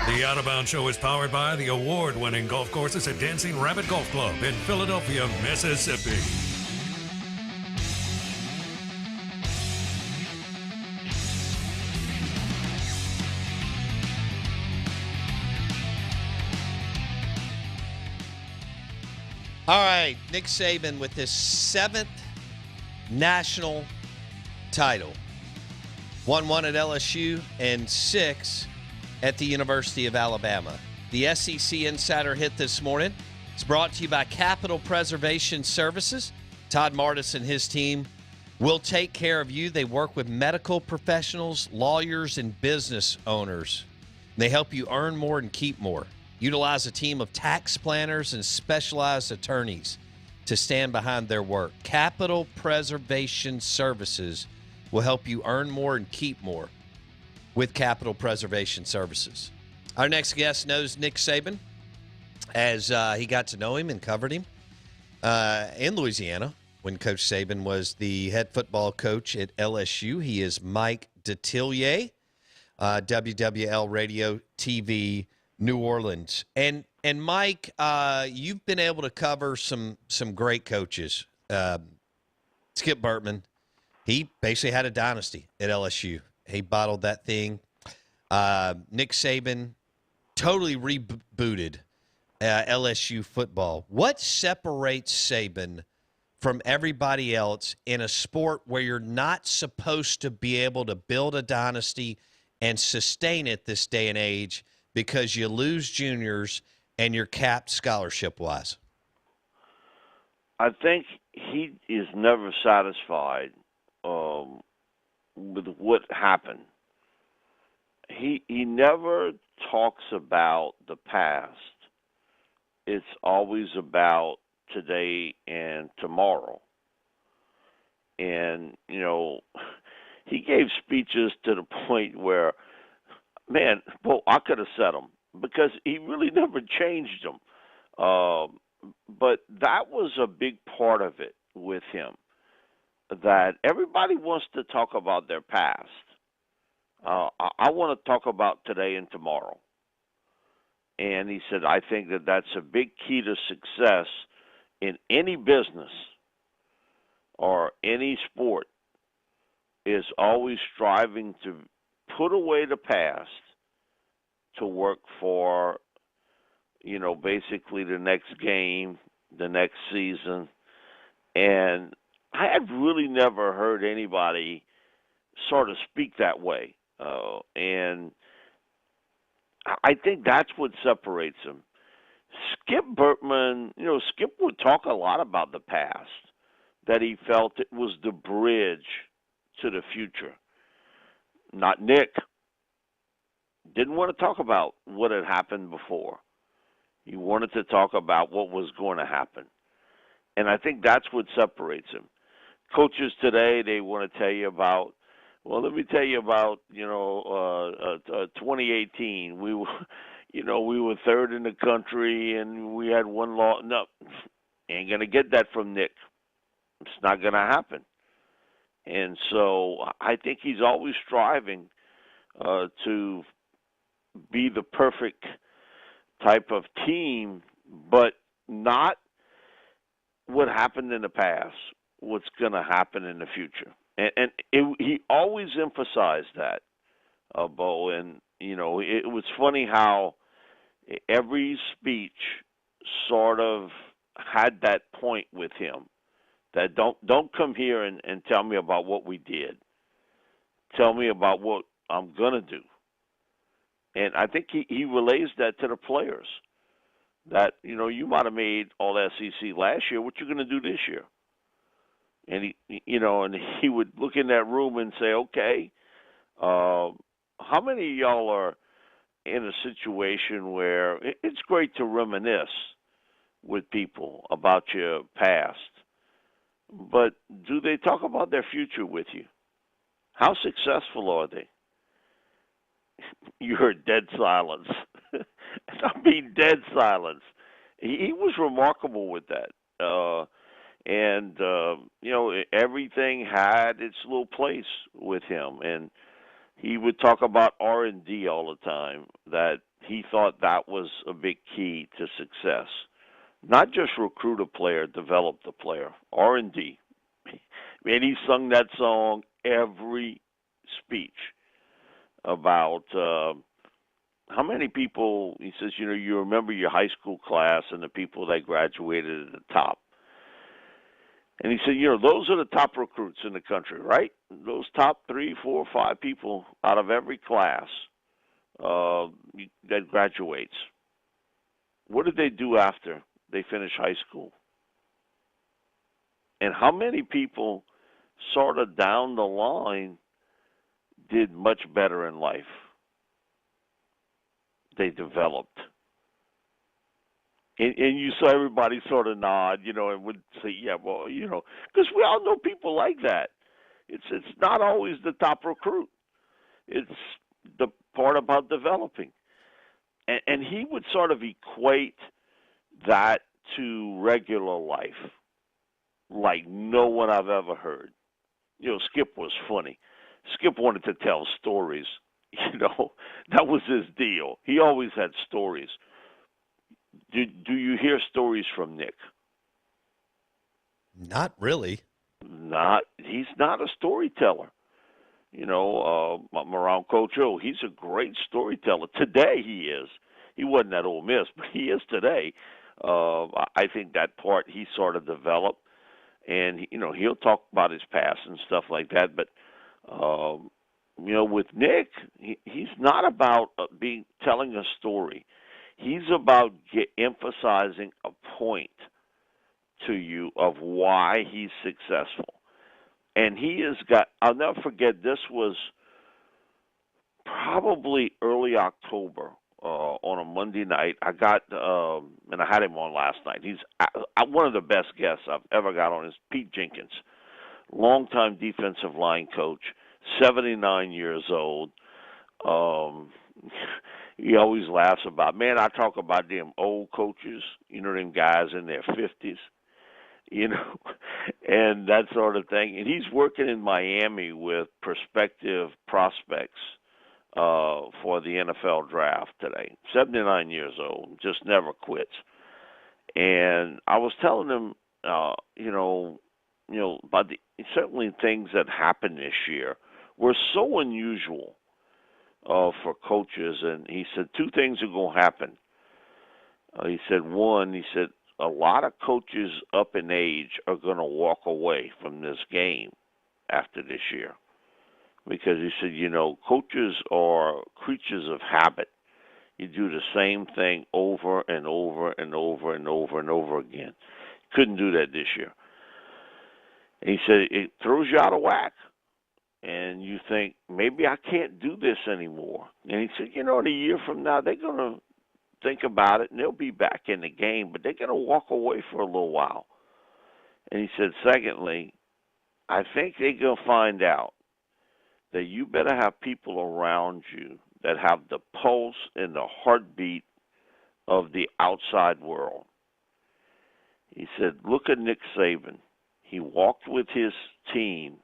The Out of Bounds Show is powered by the award-winning golf courses at Dancing Rabbit Golf Club in Philadelphia, Mississippi. All right, Nick Saban with his 7th national title. Won 1 at LSU and 6 at the University of Alabama. The SEC Insider Hit this morning is brought to you by Capital Preservation Services. Todd Martis and his team will take care of you. They work with medical professionals, lawyers, and business owners. They help you earn more and keep more. Utilize a team of tax planners and specialized attorneys to stand behind their work. Capital Preservation Services will help you earn more and keep more with Capital Preservation Services. Our next guest knows Nick Saban as he got to know him and covered him in Louisiana when Coach Saban was the head football coach at LSU. He is Mike Detillier, WWL Radio TV New Orleans. And Mike, you've been able to cover some great coaches. Skip Bertman, he basically had a dynasty at LSU. He bottled that thing. Nick Saban totally rebooted LSU football. What separates Saban from everybody else in a sport where you're not supposed to be able to build a dynasty and sustain it this day and age because you lose juniors and you're capped scholarship-wise? I think he is never satisfied with what happened. He never talks about the past. It's always about today and tomorrow. And, you know, he gave speeches to the point where, man, well, I could have said them because he really never changed them. But that was a big part of it with him, that everybody wants to talk about their past. I want to talk about today and tomorrow. And he said, I think that that's a big key to success in any business or any sport, is always striving to put away the past to work for, you know, basically the next game, the next season. And I have really never heard anybody sort of speak that way. And I think that's what separates him. Skip Bertman, you know, Skip would talk a lot about the past, that he felt it was the bridge to the future. Not Nick. Didn't want to talk about what had happened before. He wanted to talk about what was going to happen. And I think that's what separates him. Coaches today, they want to tell you about, well, let me tell you about, 2018. We were third in the country and we had one loss. No, ain't going to get that from Nick. It's not going to happen. And so I think he's always striving to be the perfect type of team, but not what happened in the past, what's going to happen in the future. And he always emphasized that, Bo. And, you know, it was funny how every speech sort of had that point with him, that don't come here and tell me about what we did. Tell me about what I'm going to do. And I think he relays that to the players, that, you know, you might have made all SEC last year. What you going to do this year? And he would look in that room and say, okay, how many of y'all are in a situation where it's great to reminisce with people about your past, but do they talk about their future with you? How successful are they? You heard dead silence. I mean, dead silence. He was remarkable with that. Everything had its little place with him. And he would talk about R&D all the time, that he thought that was a big key to success. Not just recruit a player, develop the player. R&D. Man, he sung that song every speech about how many people, he says, you remember your high school class and the people that graduated at the top. And he said, those are the top recruits in the country, right? Those top 3, 4, 5 people out of every class that graduates. What did they do after they finish high school? And how many people sort of down the line did much better in life? They developed. And you saw everybody sort of nod, and would say, yeah, well, because we all know people like that. It's not always the top recruit. It's the part about developing. And he would sort of equate that to regular life like no one I've ever heard. Skip was funny. Skip wanted to tell stories. That was his deal. He always had stories. Do you hear stories from Nick? Not really. He's not a storyteller. I'm around Coach O. He's a great storyteller. Today he is. He wasn't at Ole Miss, but he is today. I think that part he sort of developed. And, he'll talk about his past and stuff like that. But, with Nick, he's not about telling a story. He's about emphasizing a point to you of why he's successful. And he has got, I'll never forget, this was probably early October on a Monday night. I got, and I had him on last night. He's one of the best guests I've ever got on is Pete Jenkins, longtime defensive line coach, 79 years old. He always laughs about, man, I talk about them old coaches, them guys in their 50s, and that sort of thing. And he's working in Miami with prospective prospects for the NFL draft today. 79 years old, just never quits. And I was telling him, about certainly things that happened this year were so unusual for coaches. And he said 2 things are going to happen. He said, one, a lot of coaches up in age are going to walk away from this game after this year. Because he said, coaches are creatures of habit. You do the same thing over and over and over and over and over again. Couldn't do that this year. And he said, it throws you out of whack. And you think, maybe I can't do this anymore. And he said, in a year from now, they're going to think about it, and they'll be back in the game, but they're going to walk away for a little while. And he said, secondly, I think they're going to find out that you better have people around you that have the pulse and the heartbeat of the outside world. He said, look at Nick Saban. He walked with his team,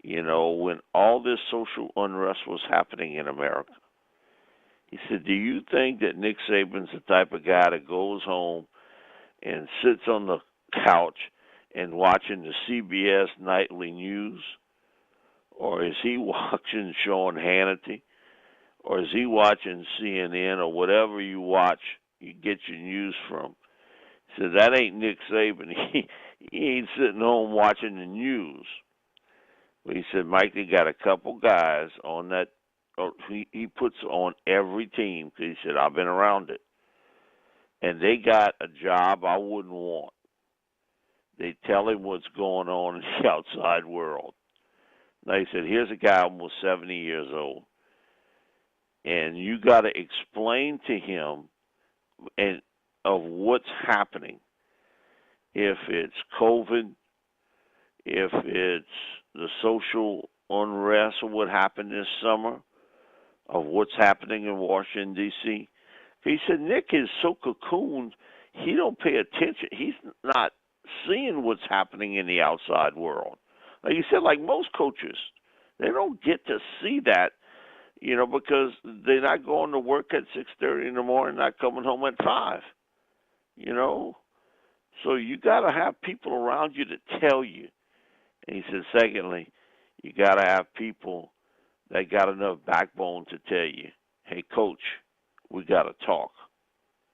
when all this social unrest was happening in America. He said, do you think that Nick Saban's the type of guy that goes home and sits on the couch and watching the CBS nightly news? Or is he watching Sean Hannity? Or is he watching CNN or whatever you watch, you get your news from? He said, that ain't Nick Saban. He ain't sitting home watching the news. But he said, Mike, they got a couple guys on that. He puts on every team because he said, I've been around it. And they got a job I wouldn't want. They tell him what's going on in the outside world. Now he said, here's a guy almost 70 years old. And you got to explain to him of what's happening. If it's COVID, if it's the social unrest or what happened this summer, of what's happening in Washington, D.C. He said Nick is so cocooned, he don't pay attention. He's not seeing what's happening in the outside world. Like you said, like most coaches, they don't get to see that because they're not going to work at 6:30 in the morning, not coming home at 5. You know, so you got to have people around you to tell you. And he said, secondly, you got to have people that got enough backbone to tell you, hey, coach, we got to talk.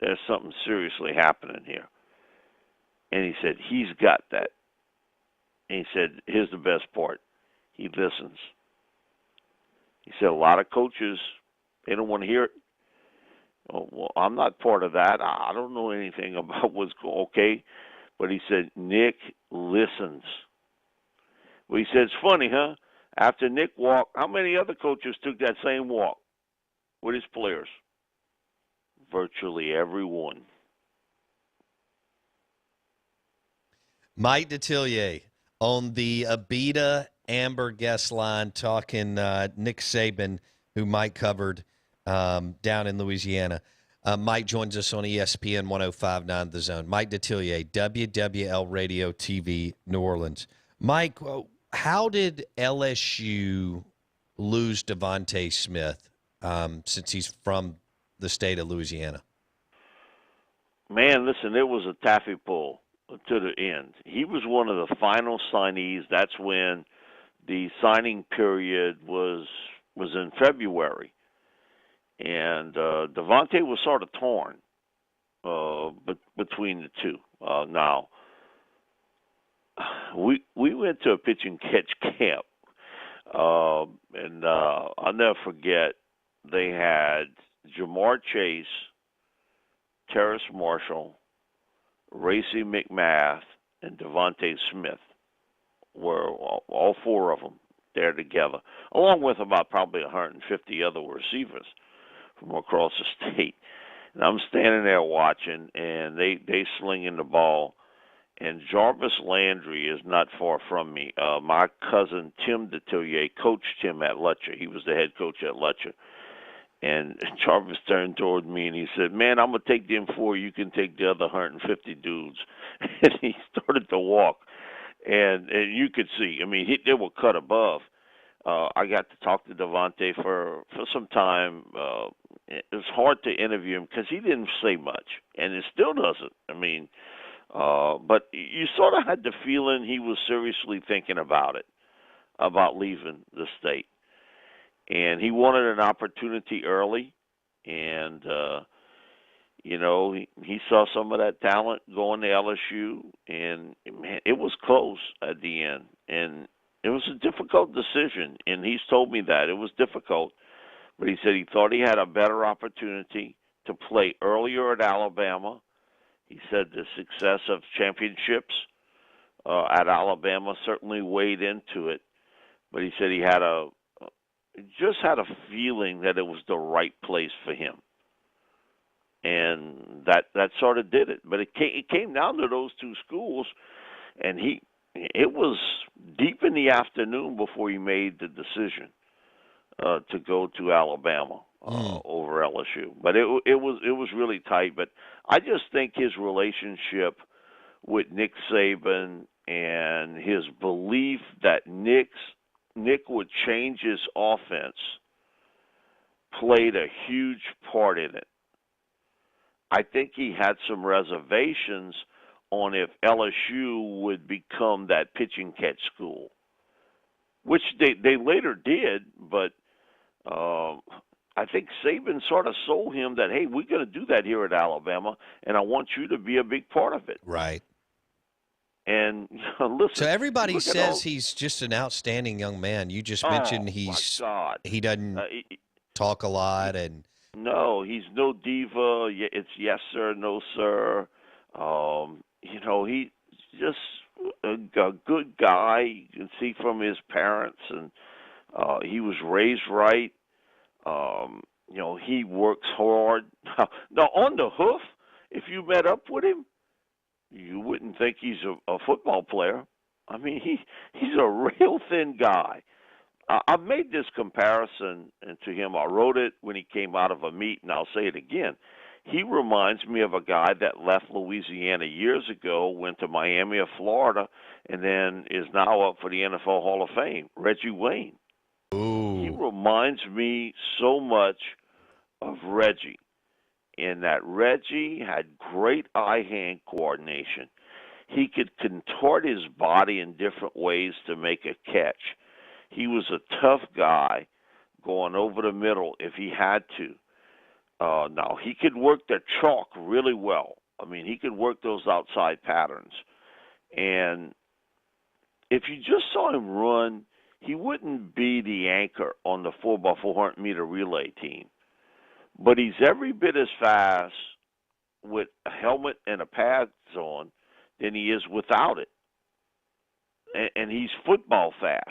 There's something seriously happening here. And he said, he's got that. And he said, here's the best part. He listens. He said, a lot of coaches, they don't want to hear it. Oh, well, I'm not part of that. I don't know anything about what's going on. Okay. But he said, Nick listens. Well, he said, it's funny, huh? After Nick walked, how many other coaches took that same walk with his players? Virtually everyone. Mike Detillier on the Abita Amber guest line talking Nick Saban, who Mike covered down in Louisiana. Mike joins us on ESPN 105.9 The Zone. Mike Detillier, WWL Radio TV, New Orleans. Mike, how did LSU lose Devonta Smith since he's from the state of Louisiana? Man, listen, it was a taffy pull to the end. He was one of the final signees. That's when the signing period was in February. And Devonta was sort of torn between the two. Now, we went to a pitch and catch camp, and I'll never forget, they had Jamar Chase, Terrace Marshall, Racy McMath, and Devonta Smith were all four of them there together, along with about probably 150 other receivers from across the state. And I'm standing there watching, and they slinging the ball. And Jarvis Landry is not far from me. My cousin Tim Detillier coached him at Letcher. He was the head coach at Letcher. And Jarvis turned toward me and he said, man, I'm going to take them four. You can take the other 150 dudes. And he started to walk. And you could see, I mean, they were cut above. I got to talk to Devonta for some time. It was hard to interview him because he didn't say much. And it still doesn't. I mean, but you sort of had the feeling he was seriously thinking about it, about leaving the state. And he wanted an opportunity early, and, he saw some of that talent going to LSU, and, man, it was close at the end. And it was a difficult decision, and he's told me that. It was difficult, but he said he thought he had a better opportunity to play earlier at Alabama. He said the success of championships at Alabama certainly weighed into it, but he said he had just had a feeling that it was the right place for him, and that sort of did it. But it came down to those two schools, and it was deep in the afternoon before he made the decision to go to Alabama over LSU. But it was really tight. But I just think his relationship with Nick Saban and his belief that Nick would change his offense played a huge part in it. I think he had some reservations on if LSU would become that pitch and catch school, which they later did, but I think Saban sort of sold him that, hey, we're going to do that here at Alabama, and I want you to be a big part of it. Right. And listen, so everybody says he's just an outstanding young man. You just mentioned he doesn't talk a lot, and no, he's no diva. It's yes sir, no sir. He's just a good guy. You can see from his parents, and he was raised right. He works hard. Now on the hoof, if you met up with him, you wouldn't think he's a football player. I mean, he's a real thin guy. I've made this comparison to him. I wrote it when he came out of a meet, and I'll say it again. He reminds me of a guy that left Louisiana years ago, went to Miami or Florida, and then is now up for the NFL Hall of Fame, Reggie Wayne. Ooh. reminds me so much of Reggie, in that Reggie had great eye-hand coordination. He could contort his body in different ways to make a catch. He was a tough guy going over the middle if he had to. Now, he could work the chalk really well. I mean, he could work those outside patterns. And if you just saw him run, he wouldn't be the anchor on the 4x400-meter relay team. But he's every bit as fast with a helmet and a pads on than he is without it. And he's football fast.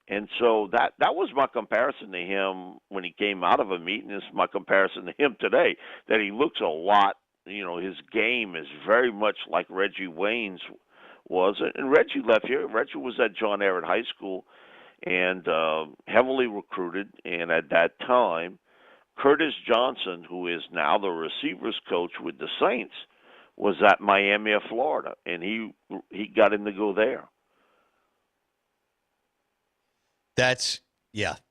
And so that was my comparison to him when he came out of a meeting. It's my comparison to him today, that he looks a lot, his game is very much like Reggie Wayne's was. And Reggie left here. Reggie was at John Ehret High School and heavily recruited. And at that time, Curtis Johnson, who is now the receivers coach with the Saints, was at Miami of Florida, and he got him to go there.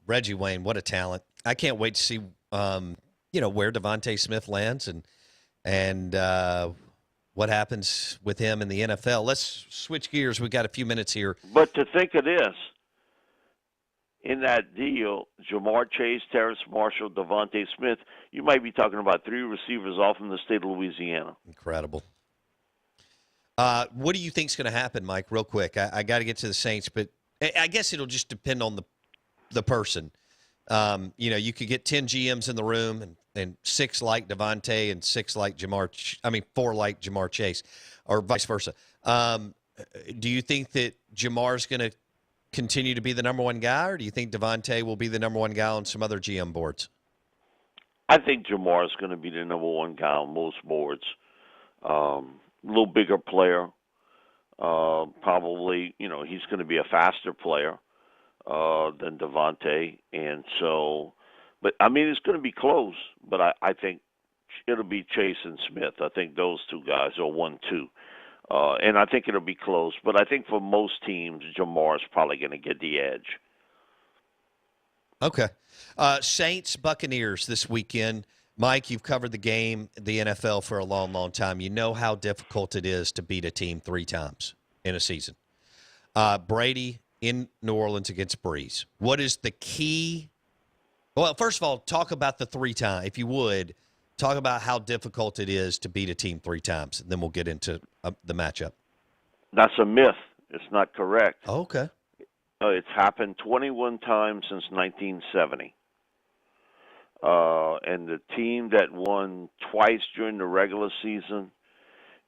Reggie Wayne, what a talent. I can't wait to see, where Devonta Smith lands and what happens with him in the NFL. Let's switch gears. We've got a few minutes here. But to think of this, in that deal, Jamar Chase, Terrace Marshall, Devonta Smith, you might be talking about 3 receivers all from the state of Louisiana. Incredible. What do you think is going to happen, Mike, real quick? I got to get to the Saints, but I guess it'll just depend on the person. You could get 10 GMs in the room and 6 like Devonta and 4 like Jamar Chase, or vice versa. Do you think that Jamar's going to continue to be the number one guy, or do you think Devonta will be the number one guy on some other GM boards? I think Jamar's going to be the number one guy on most boards. A little bigger player. Probably, he's going to be a faster player than Devonta. And so, but, it's going to be close. But I think it'll be Chase and Smith. I think those 2 guys are 1-2. And I think it'll be close. But I think for most teams, Jamar's probably going to get the edge. Okay. Saints, Buccaneers this weekend. Mike, you've covered the game, the NFL, for a long, long time. You know how difficult it is to beat a team 3 times in a season. Brady in New Orleans against Brees. What is the key? Well, first of all, talk about the 3 times, if you would. Talk about how difficult it is to beat a team 3 times, and then we'll get into the matchup. That's a myth. It's not correct. Oh, okay. It's happened 21 times since 1970. And the team that won twice during the regular season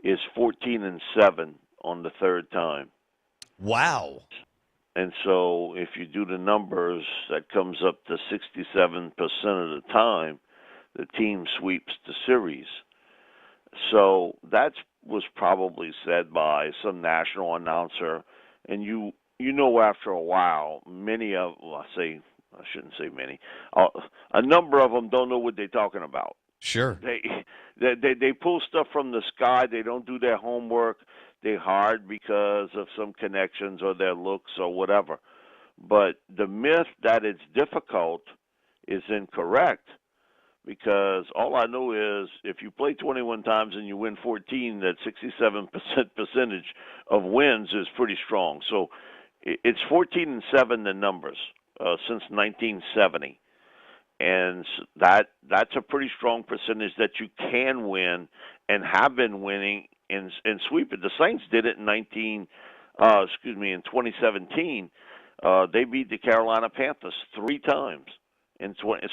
is 14-7 on the 3rd time. Wow. And so if you do the numbers, that comes up to 67% of the time the team sweeps the series. So that was probably said by some national announcer. And you after a while, I shouldn't say many. A number of them don't know what they're talking about. Sure. They pull stuff from the sky. They don't do their homework. They hired because of some connections or their looks or whatever. But the myth that it's difficult is incorrect, because all I know is if you play 21 times and you win 14, that 67% percentage of wins is pretty strong. So it's 14-7 the numbers since 1970. And that's a pretty strong percentage that you can win and have been winning and sweep it. The Saints did it in 2017. They beat the Carolina Panthers 3 times.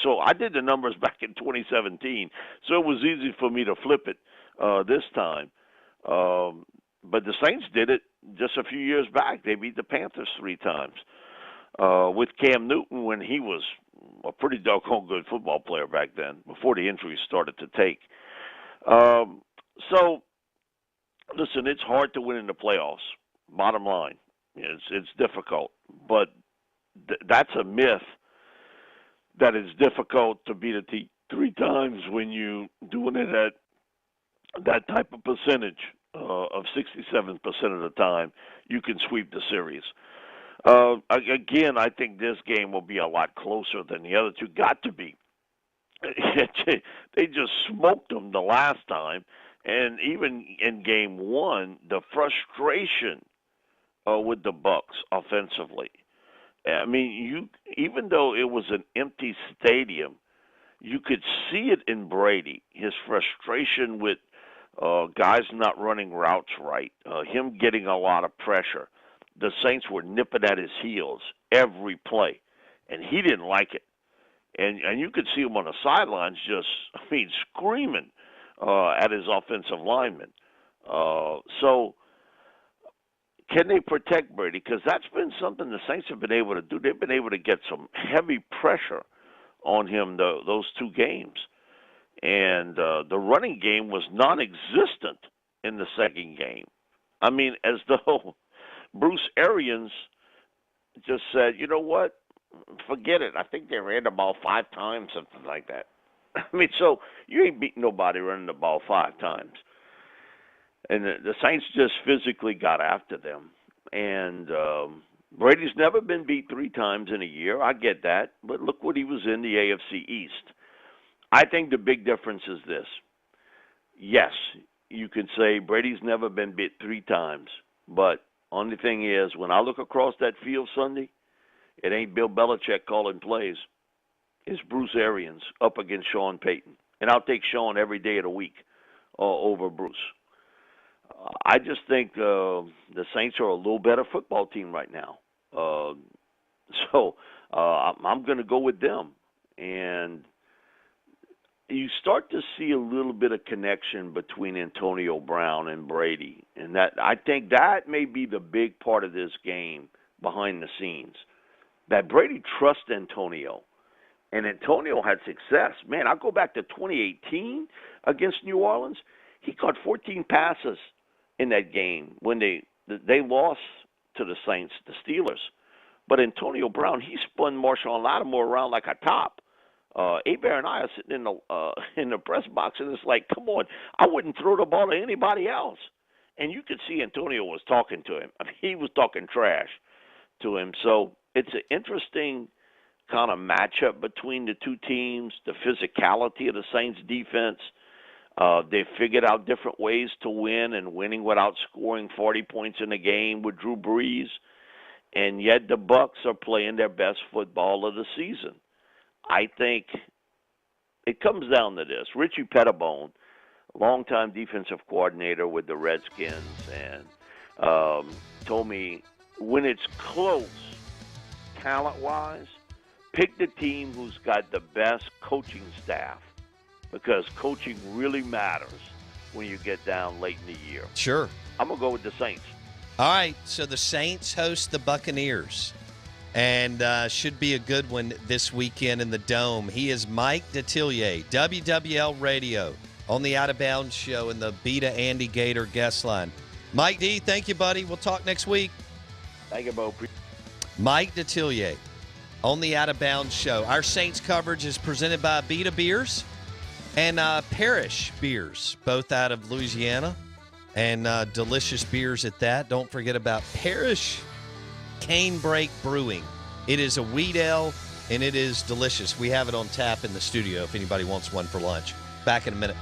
So I did the numbers back in 2017, so it was easy for me to flip it this time. But the Saints did it just a few years back. They beat the Panthers 3 times with Cam Newton when he was a pretty doggone good football player back then, before the injuries started to take. So, listen, it's hard to win in the playoffs. Bottom line, it's difficult, but that's a myth. That it's difficult to beat a team 3 times when you doing it at that type of percentage of 67% of the time. You can sweep the series. Again, I think this game will be a lot closer than the other two. Got to be. They just smoked them the last time, and even in game one, the frustration with the Bucs offensively. I mean, even though it was an empty stadium, you could see it in Brady. His frustration with guys not running routes right, him getting a lot of pressure. The Saints were nipping at his heels every play, and he didn't like it. And you could see him on the sidelines just, screaming at his offensive linemen. So can they protect Brady? Because that's been something the Saints have been able to do. They've been able to get some heavy pressure on him those two games. And the running game was non-existent in the second game. I mean, as though Bruce Arians just said, you know what? Forget it. I think they ran the ball 5 times, something like that. So you ain't beating nobody running the ball 5 times. And the Saints just physically got after them. And Brady's never been beat 3 times in a year. I get that. But look what he was in the AFC East. I think the big difference is this. Yes, you can say Brady's never been beat 3 times. But only thing is, when I look across that field Sunday, it ain't Bill Belichick calling plays. It's Bruce Arians up against Sean Payton. And I'll take Sean every day of the week over Bruce. I just think the Saints are a little better football team right now. So I'm going to go with them. And you start to see a little bit of connection between Antonio Brown and Brady. And that I think that may be the big part of this game behind the scenes. That Brady trusts Antonio. And Antonio had success. Man, I'll go back to 2018 against New Orleans. He caught 14 passes in that game when they lost to the Saints, the Steelers. But Antonio Brown, he spun Marshawn Lattimore around like a top. Abear and I are sitting in the press box, and it's like, come on, I wouldn't throw the ball to anybody else. And you could see Antonio was talking to him. He was talking trash to him. So it's an interesting kind of matchup between the two teams, the physicality of the Saints defense. They figured out different ways to win and winning without scoring 40 points in a game with Drew Brees. And yet the Bucs are playing their best football of the season. I think it comes down to this. Richie Pettibone, longtime defensive coordinator with the Redskins, and told me when it's close, talent-wise, pick the team who's got the best coaching staff, because coaching really matters when you get down late in the year. Sure. I'm going to go with the Saints. All right, so the Saints host the Buccaneers, and should be a good one this weekend in the Dome. He is Mike Detillier, WWL Radio, on the Out of Bounds Show in the Beta Andy Gator guest line. Mike D, thank you, buddy. We'll talk next week. Thank you, Bo. Mike Detillier on the Out of Bounds Show. Our Saints coverage is presented by Beta Beers and Parrish Beers, both out of Louisiana, and delicious beers at that. Don't forget about Parrish Canebrake Brewing. It is a wheat ale, and it is delicious. We have it on tap in the studio if anybody wants one for lunch. Back in a minute.